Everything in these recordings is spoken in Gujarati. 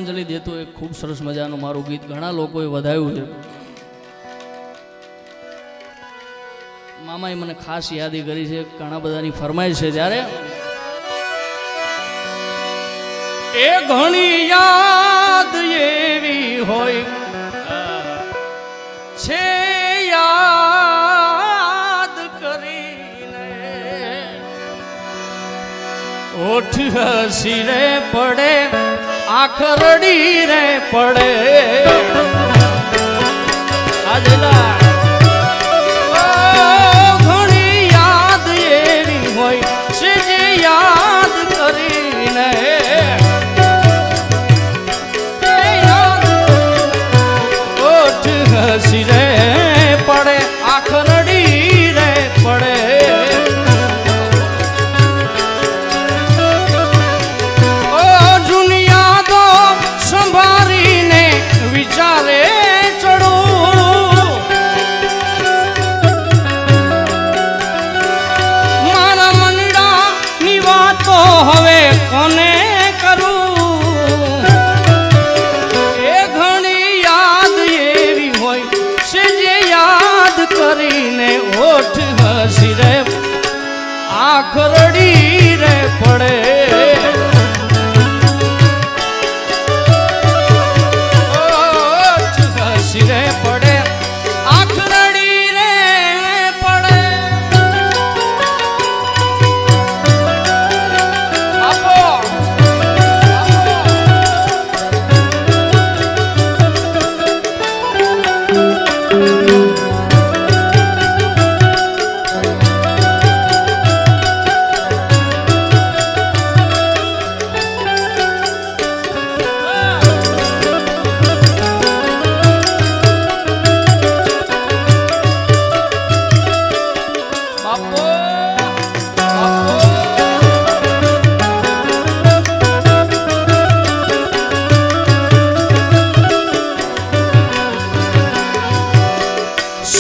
પુષ્પાંજલિ દેતો એક ખૂબ સરસ મજાનું મારું ગીત ઘણા લોકોએ વધાવ્યું છે. મામાએ મને ખાસ યાદી કરી છે, ઘણા બધાની ફરમાઈશ છે. જ્યારે એ ઘણી યાદ એવી હોય છે યાદ કરીને ઓઠ હસી રે પડે આંખ રડી રે પડે. આજલા ઘણી યાદ એવી હોય છે જે યાદ કરીને ઓઠ હસી રે પડે આંખ રડી રે પડે. વિચારે ચડું મારા મનડા ની વાતો હવે કોને કરું. એ ઘણી યાદ એવી હોય છે જે યાદ કરીને ઓઠ હસી રે આંખ રડી રે પડે.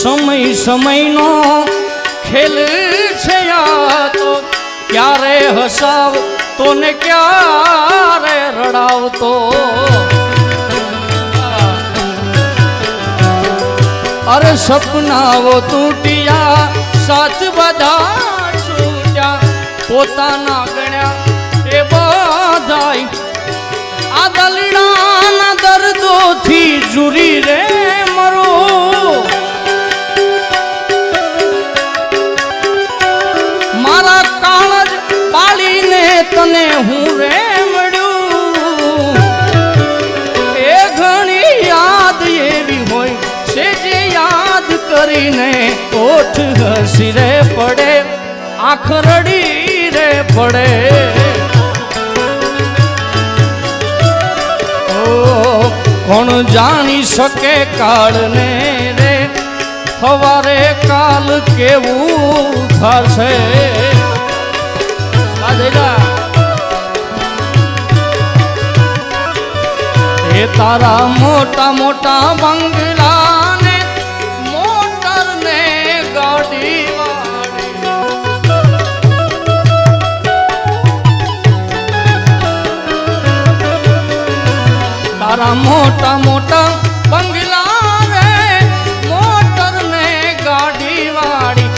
સમય સમયનો ખેલ છે આ તો, ક્યારે હસાવતો ને ક્યારે રડાવતો. અરે સપનાઓ તૂટ્યા સાથ બધા છૂટ્યા પોતાના ગણ્યા એ બધાય આ દલડાના દર્દોથી જુરી રે મરો. મારા કાળજ પાડીને તને હું રે મળ્યું. એ ઘણી યાદ એવી હોય છે જે યાદ કરીને ઓઠ હસી રે પડે આંખ રડી રે પડે. ઓ કોણ જાણી શકે કાળને રે સવારે કાલ કેવું થશે. એ તારા મોટા મોટા બંગલા ને મોટર ને ગાડી વાળી તારા મોટા મોટા બંગલા રે મોટર ને ગાડી વાળી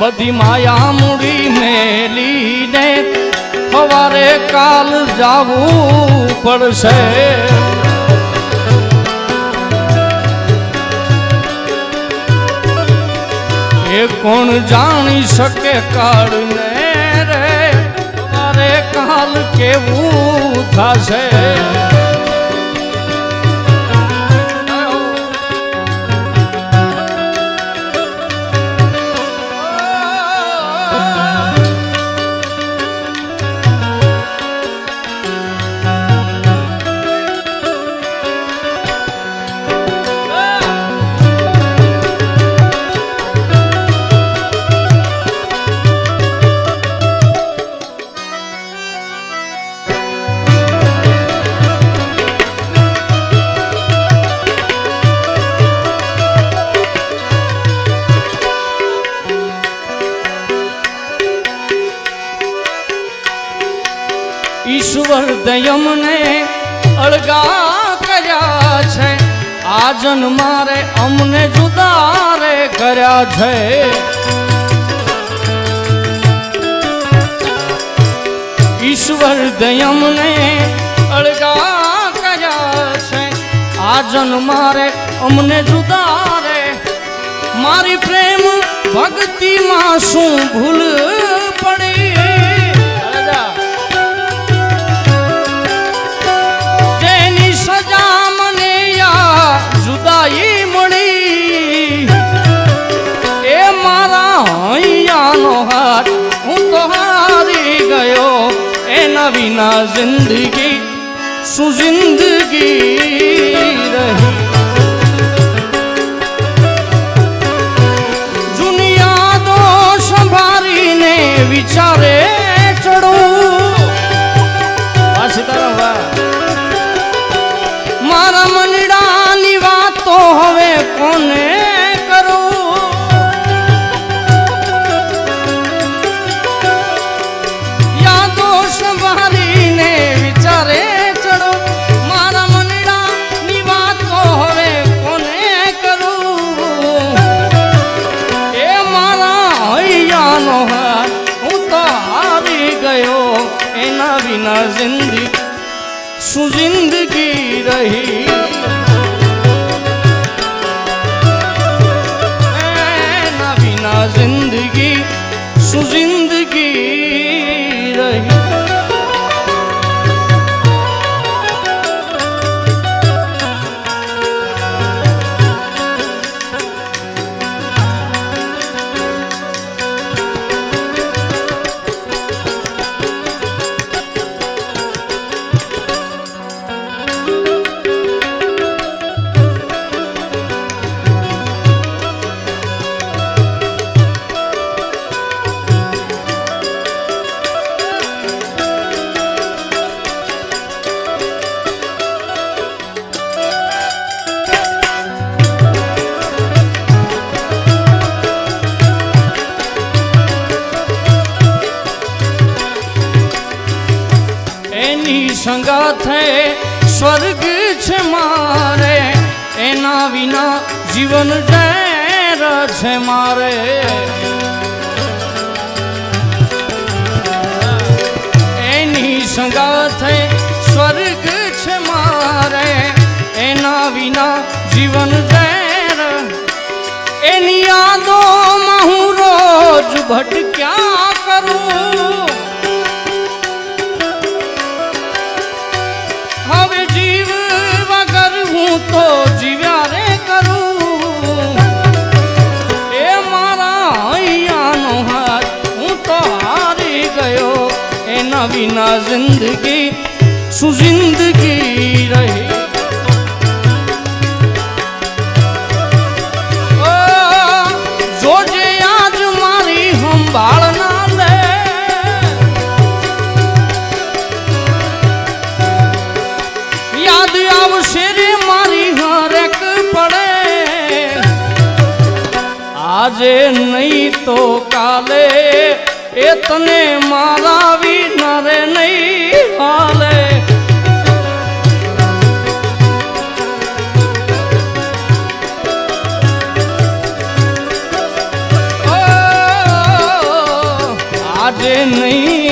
બધી માયા મૂડી મેલીને સવારે કાલ જાવું પડશે. એ કોણ જાણી શકે કાળને રે સવારે કાલ કેવું થશે. ઈશ્વર દયમને અળગા કર્યા છે, આ જન્મારે અમને જુદા રે કર્યા છે. ઈશ્વર દયમને અળગા કર્યા છે, આ જન્મારે અમને જુદા રે. મારી પ્રેમ ભક્તિમાં શું ભૂલ પડી, તેની સજા મને યા જુદાઈ મળી. એ મારા હૈયાનો હાથ હું તો હારી ગયો, એના વિના જિંદગી શું જિંદગી રહી. વિચારે ચડું મારા મનડાની વાતો હવે કોને કરું. યાદો સંભાળીને વિચારે ચડું મારા મનડાની વાતો હવે કોને કરું. એ મારા હૈયાનો હાથ ગયો, એના વિના જિંદગી શું જિંદગી રહી. એના વિના જિંદગી શું જિંદગી રહી. સંગાથે સ્વર્ગ છે મારે, એના વિના જીવન ઝેર છે મારે. એની સંગાથે સ્વર્ગ છે મારે, એના વિના જીવન ઝેર. એની યાદોમાં હું રોજ ભટક્યા કરું. હવે જીવ વગર હું તો જીવ્યા રે કરું. એ મારા હૈયાનો હાથ હું તો હારી ગયો, એના વિના જિંદગી શું જિંદગી રહી. જોજે આજ મારી સંભાળ ના લે, યાદ આવશે રે મારી હરેક પડે. આજે નહીં તો કાલે એ તને મારા વિના રે નહીં હાલે. આજે નહીં